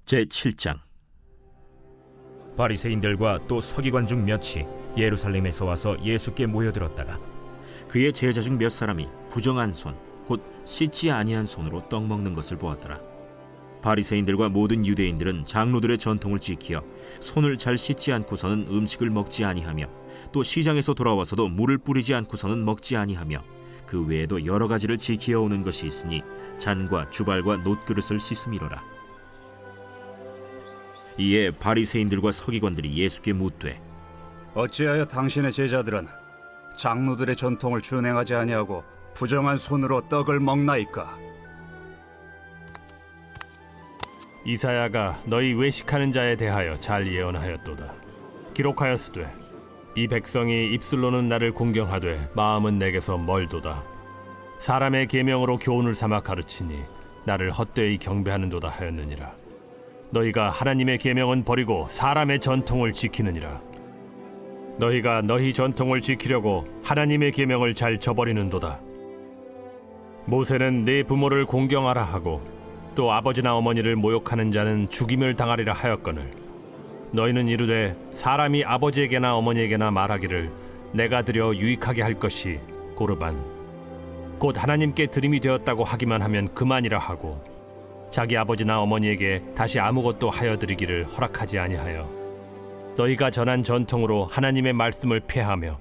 제7장. 바리새인들과 또 서기관 중 몇이 예루살렘에서 와서 예수께 모여들었다가 그의 제자 중 몇 사람이 부정한 손, 곧 씻지 아니한 손으로 떡 먹는 것을 보았더라. 바리새인들과 모든 유대인들은 장로들의 전통을 지키어 손을 잘 씻지 않고서는 음식을 먹지 아니하며 또 시장에서 돌아와서도 물을 뿌리지 않고서는 먹지 아니하며 그 외에도 여러 가지를 지키어 오는 것이 있으니 잔과 주발과 놋그릇을 씻음이로라. 이에 바리새인들과 서기관들이 예수께 묻되, 어찌하여 당신의 제자들은 장로들의 전통을 준행하지 아니하고 부정한 손으로 떡을 먹나이까? 이사야가 너희 외식하는 자에 대하여 잘 예언하였도다. 기록하였으되 이 백성이 입술로는 나를 공경하되 마음은 내게서 멀도다. 사람의 계명으로 교훈을 삼아 가르치니 나를 헛되이 경배하는도다 하였느니라. 너희가 하나님의 계명은 버리고 사람의 전통을 지키느니라. 너희가 너희 전통을 지키려고 하나님의 계명을 잘 저버리는도다. 모세는 네 부모를 공경하라 하고 또 아버지나 어머니를 모욕하는 자는 죽임을 당하리라 하였거늘 너희는 이르되 사람이 아버지에게나 어머니에게나 말하기를 내가 드려 유익하게 할 것이 고르반 곧 하나님께 드림이 되었다고 하기만 하면 그만이라 하고 자기 아버지나 어머니에게 다시 아무것도 하여 드리기를 허락하지 아니하여 너희가 전한 전통으로 하나님의 말씀을 폐하며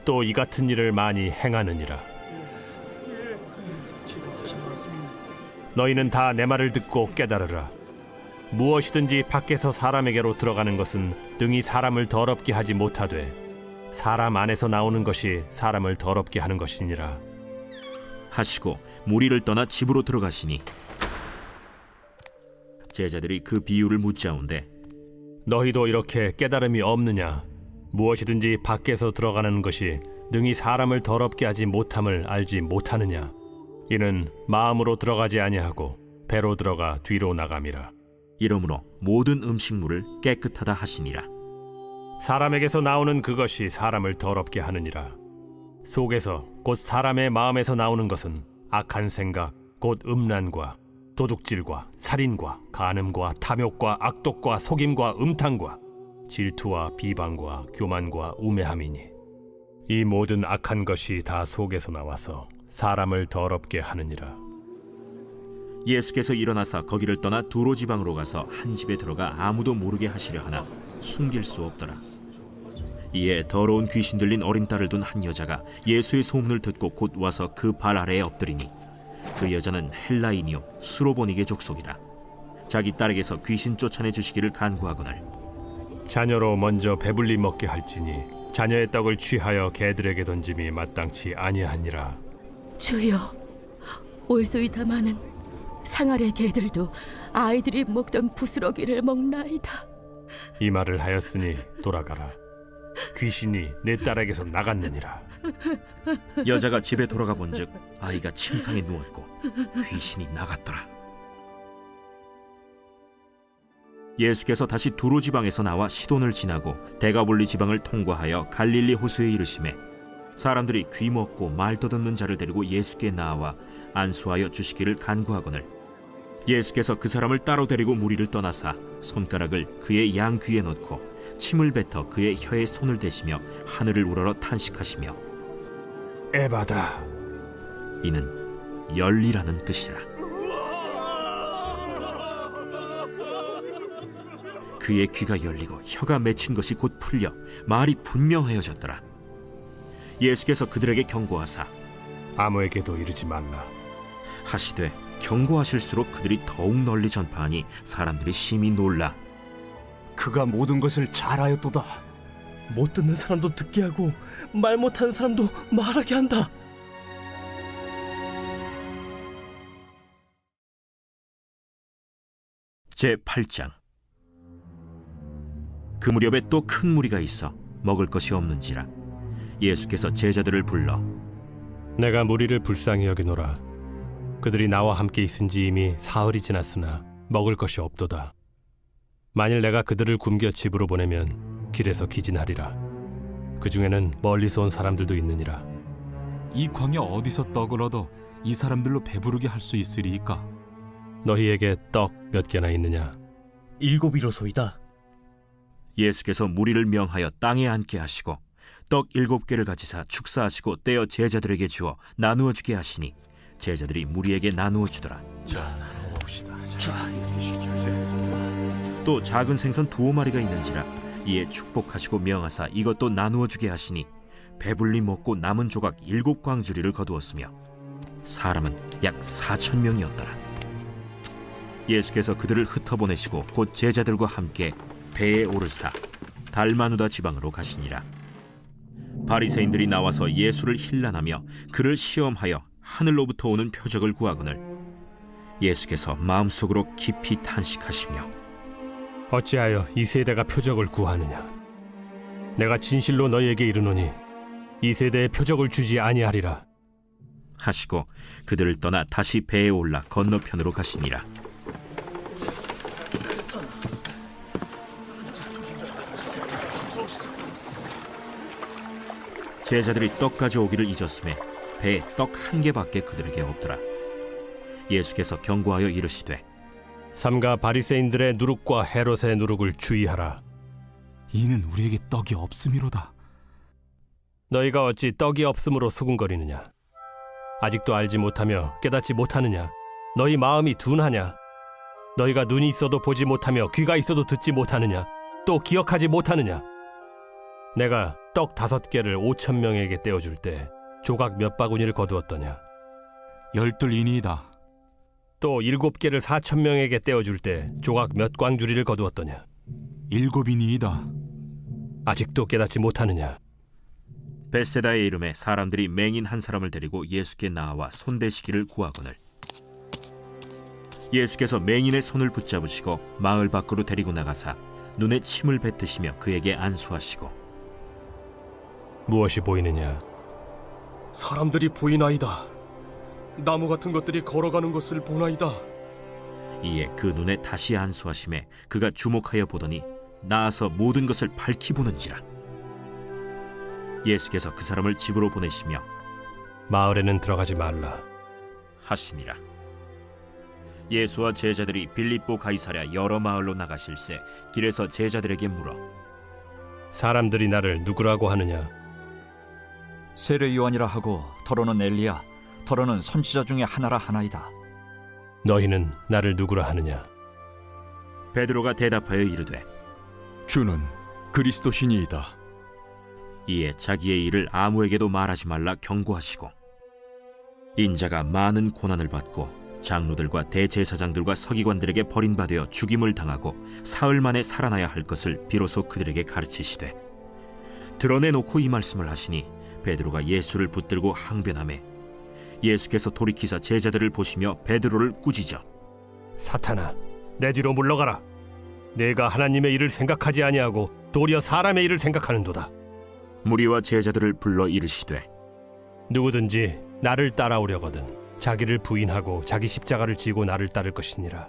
또 이 같은 일을 많이 행하느니라. 너희는 다 내 말을 듣고 깨달으라. 무엇이든지 밖에서 사람에게로 들어가는 것은 능히 사람을 더럽게 하지 못하되 사람 안에서 나오는 것이 사람을 더럽게 하는 것이니라 하시고 무리를 떠나 집으로 들어가시니 제자들이 그 비유를 묻자온데, 너희도 이렇게 깨달음이 없느냐? 무엇이든지 밖에서 들어가는 것이 능히 사람을 더럽게 하지 못함을 알지 못하느냐? 이는 마음으로 들어가지 아니하고 배로 들어가 뒤로 나감이라. 이러므로 모든 음식물을 깨끗하다 하시니라. 사람에게서 나오는 그것이 사람을 더럽게 하느니라. 속에서 곧 사람의 마음에서 나오는 것은 악한 생각 곧 음란과 도둑질과 살인과 간음과 탐욕과 악독과 속임과 음탕과 질투와 비방과 교만과 우매함이니 이 모든 악한 것이 다 속에서 나와서 사람을 더럽게 하느니라. 예수께서 일어나사 거기를 떠나 두로 지방으로 가서 한 집에 들어가 아무도 모르게 하시려 하나 숨길 수 없더라. 이에 더러운 귀신 들린 어린 딸을 둔 한 여자가 예수의 소문을 듣고 곧 와서 그 발 아래에 엎드리니 그 여자는 헬라인이요 수로보니게 족속이라. 자기 딸에게서 귀신 쫓아내 주시기를 간구하거늘 자녀로 먼저 배불리 먹게 할지니 자녀의 떡을 취하여 개들에게 던짐이 마땅치 아니하니라. 주여, 올소이다 마는 상아래 개들도 아이들이 먹던 부스러기를 먹나이다. 이 말을 하였으니 돌아가라. 귀신이 내 딸에게서 나갔느니라. 여자가 집에 돌아가 본즉 아이가 침상에 누웠고 귀신이 나갔더라. 예수께서 다시 두로 지방에서 나와 시돈을 지나고 데가볼리 지방을 통과하여 갈릴리 호수에 이르시매 사람들이 귀 먹고 말 떠듣는 자를 데리고 예수께 나와 안수하여 주시기를 간구하거늘 예수께서 그 사람을 따로 데리고 무리를 떠나사 손가락을 그의 양 귀에 넣고 침을 뱉어 그의 혀에 손을 대시며 하늘을 우러러 탄식하시며 에바다, 이는 열리라는 뜻이라. 그의 귀가 열리고 혀가 맺힌 것이 곧 풀려 말이 분명하여졌더라. 예수께서 그들에게 경고하사 아무에게도 이르지 말라 하시되 경고하실수록 그들이 더욱 널리 전파하니 사람들이 심히 놀라 그가 모든 것을 잘하였도다. 못 듣는 사람도 듣게 하고 말 못하는 사람도 말하게 한다. 제8장. 그 무렵에 또 큰 무리가 있어 먹을 것이 없는지라 예수께서 제자들을 불러 내가 무리를 불쌍히 여기노라. 그들이 나와 함께 있은지 이미 사흘이 지났으나 먹을 것이 없도다. 만일 내가 그들을 굶겨 집으로 보내면 길에서 기진하리라. 그 중에는 멀리서 온 사람들도 있느니라. 이 광야 어디서 떡을 얻어 이 사람들로 배부르게 할 수 있으리이까? 너희에게 떡 몇 개나 있느냐? 7이로소이다. 예수께서 무리를 명하여 땅에 앉게 하시고 떡 7개를 가지사 축사하시고 떼어 제자들에게 주어 나누어 주게 하시니 제자들이 무리에게 나누어 주더라. 또 작은 생선 2마리가 있는지라 이에 축복하시고 명하사 이것도 나누어 주게 하시니 배불리 먹고 남은 조각 7광주리를 거두었으며 사람은 약 4,000명이었더라. 예수께서 그들을 흩어보내시고 곧 제자들과 함께 배에 오르사 달마누다 지방으로 가시니라. 바리새인들이 나와서 예수를 힐난하며 그를 시험하여 하늘로부터 오는 표적을 구하거늘 예수께서 마음속으로 깊이 탄식하시며 어찌하여 이 세대가 표적을 구하느냐? 내가 진실로 너희에게 이르노니 이 세대에 표적을 주지 아니하리라. 하시고 그들을 떠나 다시 배에 올라 건너편으로 가시니라. 제자들이 떡 가져오기를 잊었음에 배에 떡 1개밖에 그들에게 없더라. 예수께서 경고하여 이르시되 삼가 바리새인들의 누룩과 헤롯의 누룩을 주의하라. 이는 우리에게 떡이 없음이로다. 너희가 어찌 떡이 없음으로 수군거리느냐? 아직도 알지 못하며 깨닫지 못하느냐? 너희 마음이 둔하냐? 너희가 눈이 있어도 보지 못하며 귀가 있어도 듣지 못하느냐? 또 기억하지 못하느냐? 내가 떡 5개를 5,000명에게 떼어줄 때 조각 몇 바구니를 거두었더냐? 12이니이다. 또 7개를 4,000명에게 떼어줄 때 조각 몇 광주리를 거두었더냐? 7이니이다. 아직도 깨닫지 못하느냐? 벳세다의 이름에 사람들이 맹인 한 사람을 데리고 예수께 나와 손대시기를 구하거늘 예수께서 맹인의 손을 붙잡으시고 마을 밖으로 데리고 나가사 눈에 침을 뱉으시며 그에게 안수하시고 무엇이 보이느냐? 사람들이 보이나이다. 나무 같은 것들이 걸어가는 것을 보나이다. 이에 그 눈에 다시 안수하심에 그가 주목하여 보더니 나아서 모든 것을 밝히 보는지라. 예수께서 그 사람을 집으로 보내시며 마을에는 들어가지 말라 하시니라. 예수와 제자들이 빌립보 가이사랴 여러 마을로 나가실새 길에서 제자들에게 물어 사람들이 나를 누구라고 하느냐? 세례 요한이라 하고 더러는 엘리야, 더러는 선지자 중에 하나라 하나이다. 너희는 나를 누구라 하느냐? 베드로가 대답하여 이르되 주는 그리스도시니이다. 이에 자기의 일을 아무에게도 말하지 말라 경고하시고 인자가 많은 고난을 받고 장로들과 대제사장들과 서기관들에게 버림받아 죽임을 당하고 사흘 만에 살아나야 할 것을 비로소 그들에게 가르치시되 드러내놓고 이 말씀을 하시니 베드로가 예수를 붙들고 항변하매 예수께서 돌이키사 제자들을 보시며 베드로를 꾸짖어 사탄아, 내 뒤로 물러가라. 내가 하나님의 일을 생각하지 아니하고 도리어 사람의 일을 생각하는도다. 무리와 제자들을 불러 이르시되 누구든지 나를 따라오려거든 자기를 부인하고 자기 십자가를 지고 나를 따를 것이니라.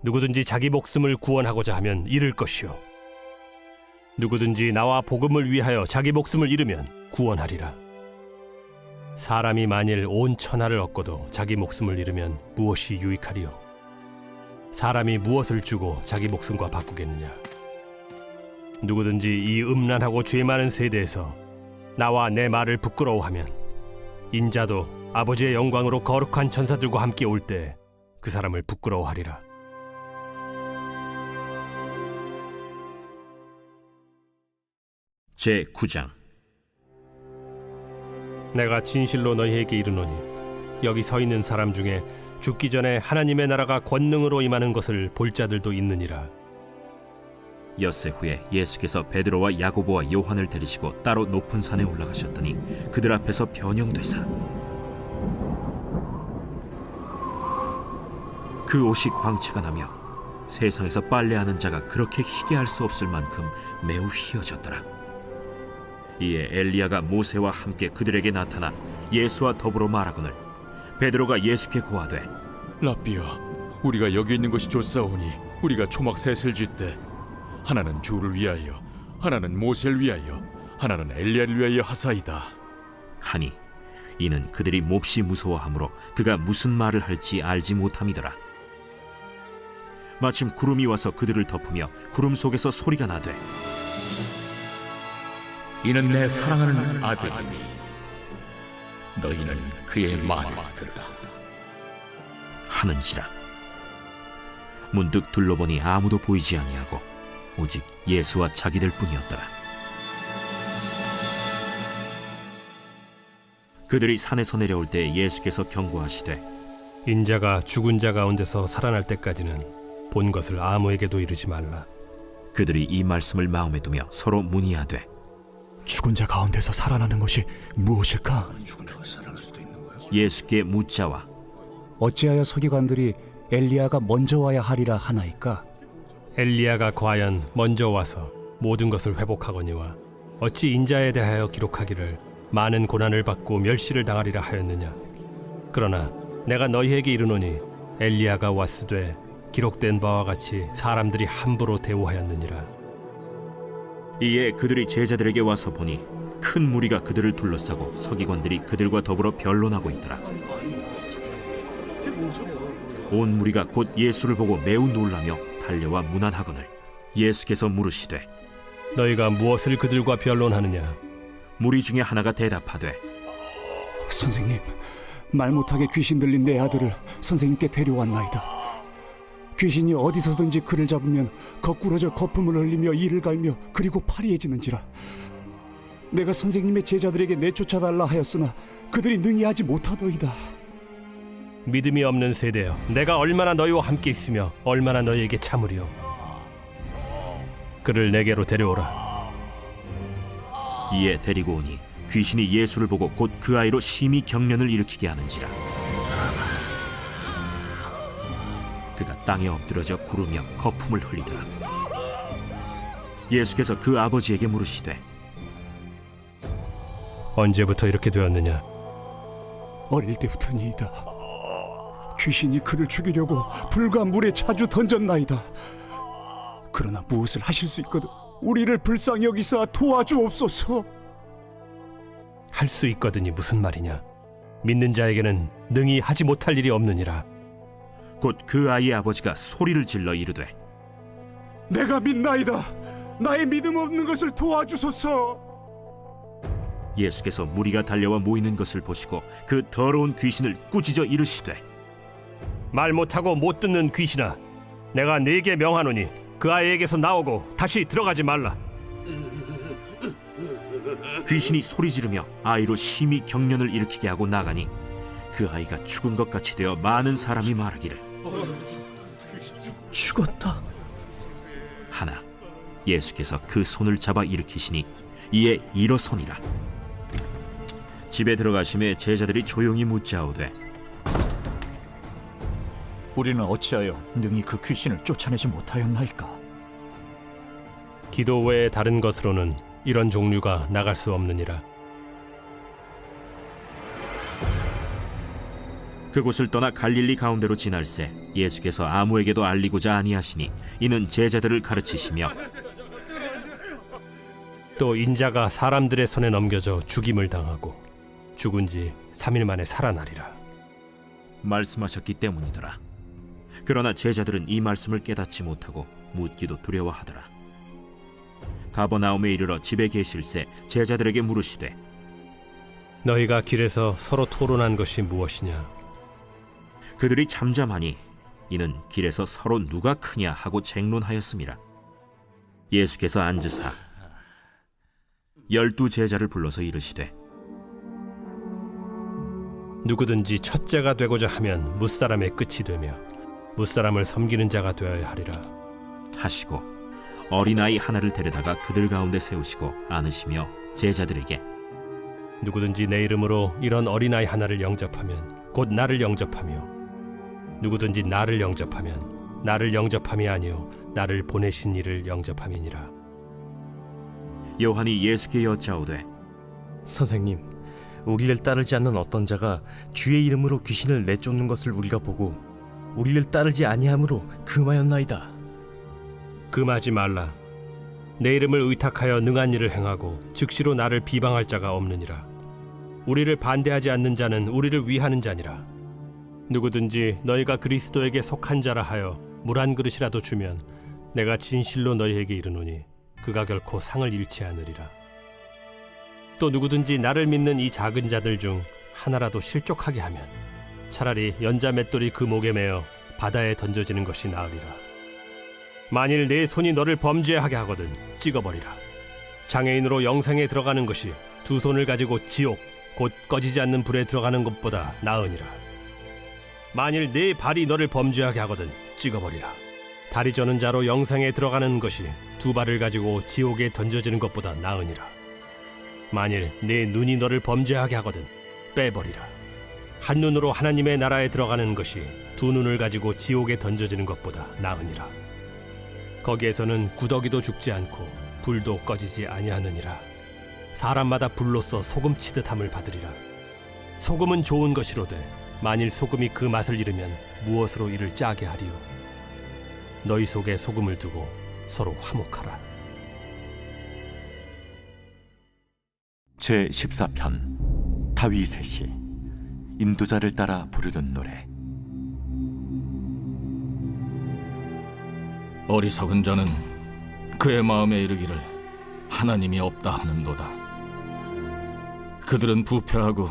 누구든지 자기 목숨을 구원하고자 하면 잃을 것이요 누구든지 나와 복음을 위하여 자기 목숨을 잃으면 구원하리라. 사람이 만일 온 천하를 얻고도 자기 목숨을 잃으면 무엇이 유익하리요? 사람이 무엇을 주고 자기 목숨과 바꾸겠느냐? 누구든지 이 음란하고 죄 많은 세대에서 나와 내 말을 부끄러워하면 인자도 아버지의 영광으로 거룩한 천사들과 함께 올 때 그 사람을 부끄러워하리라. 제9장 내가 진실로 너희에게 이르노니 여기 서 있는 사람 중에 죽기 전에 하나님의 나라가 권능으로 임하는 것을 볼 자들도 있느니라. 엿새 후에 예수께서 베드로와 야고보와 요한을 데리시고 따로 높은 산에 올라가셨더니 그들 앞에서 변형되사 그 옷이 광채가 나며 세상에서 빨래하는 자가 그렇게 희게 할 수 없을 만큼 매우 희어졌더라. 이에 엘리야가 모세와 함께 그들에게 나타나 예수와 더불어 말하거늘 베드로가 예수께 고하되 라삐여, 우리가 여기 있는 것이 좋사오니 우리가 초막 셋을 짓되 하나는 주를 위하여, 하나는 모세를 위하여, 하나는 엘리야를 위하여 하사이다 하니 이는 그들이 몹시 무서워하므로 그가 무슨 말을 할지 알지 못함이더라. 마침 구름이 와서 그들을 덮으며 구름 속에서 소리가 나되 이는 내 사랑하는 아들이니 너희는 그의 말을 들으라. 하는지라. 문득 둘러보니 아무도 보이지 아니하고 오직 예수와 자기들 뿐이었더라. 그들이 산에서 내려올 때 예수께서 경고하시되 인자가 죽은 자 가운데서 살아날 때까지는 본 것을 아무에게도 이르지 말라. 그들이 이 말씀을 마음에 두며 서로 문의하되 죽은 자 가운데서 살아나는 것이 무엇일까? 예수께 묻자와 어찌하여 서기관들이 엘리야가 먼저 와야 하리라 하나이까? 엘리야가 과연 먼저 와서 모든 것을 회복하거니와 어찌 인자에 대하여 기록하기를 많은 고난을 받고 멸시를 당하리라 하였느냐. 그러나 내가 너희에게 이르노니 엘리야가 왔으되 기록된 바와 같이 사람들이 함부로 대우하였느니라. 이에 그들이 제자들에게 와서 보니 큰 무리가 그들을 둘러싸고 서기관들이 그들과 더불어 변론하고 있더라. 온 무리가 곧 예수를 보고 매우 놀라며 달려와 문안하거늘 예수께서 물으시되 너희가 무엇을 그들과 변론하느냐. 무리 중에 하나가 대답하되 선생님, 말 못하게 귀신 들린 내 아들을 선생님께 데려왔나이다. 귀신이 어디서든지 그를 잡으면 거꾸러져 거품을 흘리며 이를 갈며 그리고 파리해지는지라. 내가 선생님의 제자들에게 내쫓아달라 하였으나 그들이 능히 하지 못하더이다. 믿음이 없는 세대여, 내가 얼마나 너희와 함께 있으며 얼마나 너희에게 참으리요. 그를 내게로 데려오라. 이에 데리고 오니 귀신이 예수를 보고 곧 그 아이로 심히 경련을 일으키게 하는지라. 그가 땅에 엎드러져 구르며 거품을 흘리더라. 예수께서 그 아버지에게 물으시되 언제부터 이렇게 되었느냐. 어릴 때부터니이다. 귀신이 그를 죽이려고 불과 물에 자주 던졌나이다. 그러나 무엇을 하실 수 있거든 우리를 불쌍히 여기사 도와주옵소서. 할 수 있거든이 무슨 말이냐. 믿는 자에게는 능히 하지 못할 일이 없느니라. 곧 그 아이의 아버지가 소리를 질러 이르되 내가 믿나이다. 나의 믿음 없는 것을 도와주소서. 예수께서 무리가 달려와 모이는 것을 보시고 그 더러운 귀신을 꾸짖어 이르시되 말 못하고 못 듣는 귀신아, 내가 네게 명하노니 그 아이에게서 나오고 다시 들어가지 말라. 귀신이 소리 지르며 아이로 심히 경련을 일으키게 하고 나가니 그 아이가 죽은 것 같이 되어 많은 사람이 말하기를 죽었다. 하나 예수께서 그 손을 잡아 일으키시니 이에 일어서니라. 집에 들어가심에 제자들이 조용히 묻자오되 우리는 어찌하여 능히 그 귀신을 쫓아내지 못하였나이까? 기도 외에 다른 것으로는 이런 종류가 나갈 수 없느니라. 그곳을 떠나 갈릴리 가운데로 지날새 예수께서 아무에게도 알리고자 아니하시니 이는 제자들을 가르치시며 또 인자가 사람들의 손에 넘겨져 죽임을 당하고 죽은 지 3일 만에 살아나리라. 말씀하셨기 때문이더라. 그러나 제자들은 이 말씀을 깨닫지 못하고 묻기도 두려워하더라. 가버나움에 이르러 집에 계실새 제자들에게 물으시되 너희가 길에서 서로 토론한 것이 무엇이냐. 그들이 잠잠하니 이는 길에서 서로 누가 크냐 하고 쟁론하였음이라. 예수께서 앉으사 12 제자를 불러서 이르시되 누구든지 첫째가 되고자 하면 무사람의 끝이 되며 무사람을 섬기는 자가 되어야 하리라 하시고 어린아이 하나를 데려다가 그들 가운데 세우시고 안으시며 제자들에게 누구든지 내 이름으로 이런 어린아이 하나를 영접하면 곧 나를 영접하며 누구든지 나를 영접하면 나를 영접함이 아니요 나를 보내신 이를 영접함이니라. 요한이 예수께 여짜오되 선생님, 우리를 따르지 않는 어떤 자가 주의 이름으로 귀신을 내쫓는 것을 우리가 보고 우리를 따르지 아니함으로 금하였나이다. 금하지 말라. 내 이름을 의탁하여 능한 일을 행하고 즉시로 나를 비방할 자가 없느니라. 우리를 반대하지 않는 자는 우리를 위하는 자니라. 누구든지 너희가 그리스도에게 속한 자라 하여 물 한 그릇이라도 주면 내가 진실로 너희에게 이르노니 그가 결코 상을 잃지 않으리라. 또 누구든지 나를 믿는 이 작은 자들 중 하나라도 실족하게 하면 차라리 연자 맷돌이 그 목에 매어 바다에 던져지는 것이 나으리라. 만일 내 손이 너를 범죄하게 하거든 찍어버리라. 장애인으로 영생에 들어가는 것이 두 손을 가지고 지옥 곧 꺼지지 않는 불에 들어가는 것보다 나으니라. 만일 내 발이 너를 범죄하게 하거든 찍어버리라. 다리 저는 자로 영생에 들어가는 것이 두 발을 가지고 지옥에 던져지는 것보다 나으니라. 만일 내 눈이 너를 범죄하게 하거든 빼버리라. 한 눈으로 하나님의 나라에 들어가는 것이 두 눈을 가지고 지옥에 던져지는 것보다 나으니라. 거기에서는 구더기도 죽지 않고 불도 꺼지지 아니하느니라. 사람마다 불로써 소금 치듯함을 받으리라. 소금은 좋은 것이로되 만일 소금이 그 맛을 잃으면 무엇으로 이를 짜게 하리요. 너희 속에 소금을 두고 서로 화목하라. 제14편 다윗의 시 인도자를 따라 부르는 노래. 어리석은 자는 그의 마음에 이르기를 하나님이 없다 하는도다. 그들은 부패하고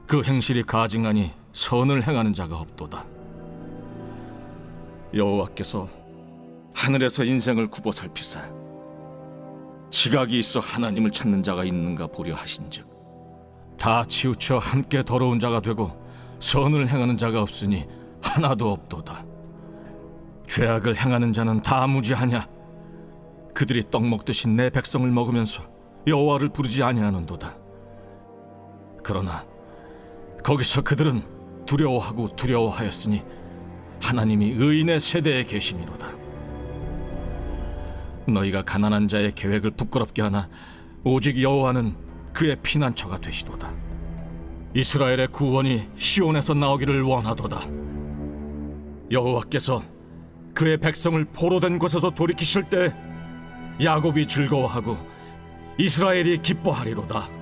그 행실이 가증하니 선을 행하는 자가 없도다. 여호와께서 하늘에서 인생을 굽어 살피사 지각이 있어 하나님을 찾는 자가 있는가 보려 하신즉 다 치우쳐 함께 더러운 자가 되고 선을 행하는 자가 없으니 하나도 없도다. 죄악을 행하는 자는 다 무지하냐. 그들이 떡 먹듯이 내 백성을 먹으면서 여호와를 부르지 아니하는도다. 그러나 거기서 그들은 두려워하고 두려워하였으니 하나님이 의인의 세대에 계심이로다. 너희가 가난한 자의 계획을 부끄럽게 하나 오직 여호와는 그의 피난처가 되시도다. 이스라엘의 구원이 시온에서 나오기를 원하도다. 여호와께서 그의 백성을 포로된 곳에서 돌이키실 때 야곱이 즐거워하고 이스라엘이 기뻐하리로다.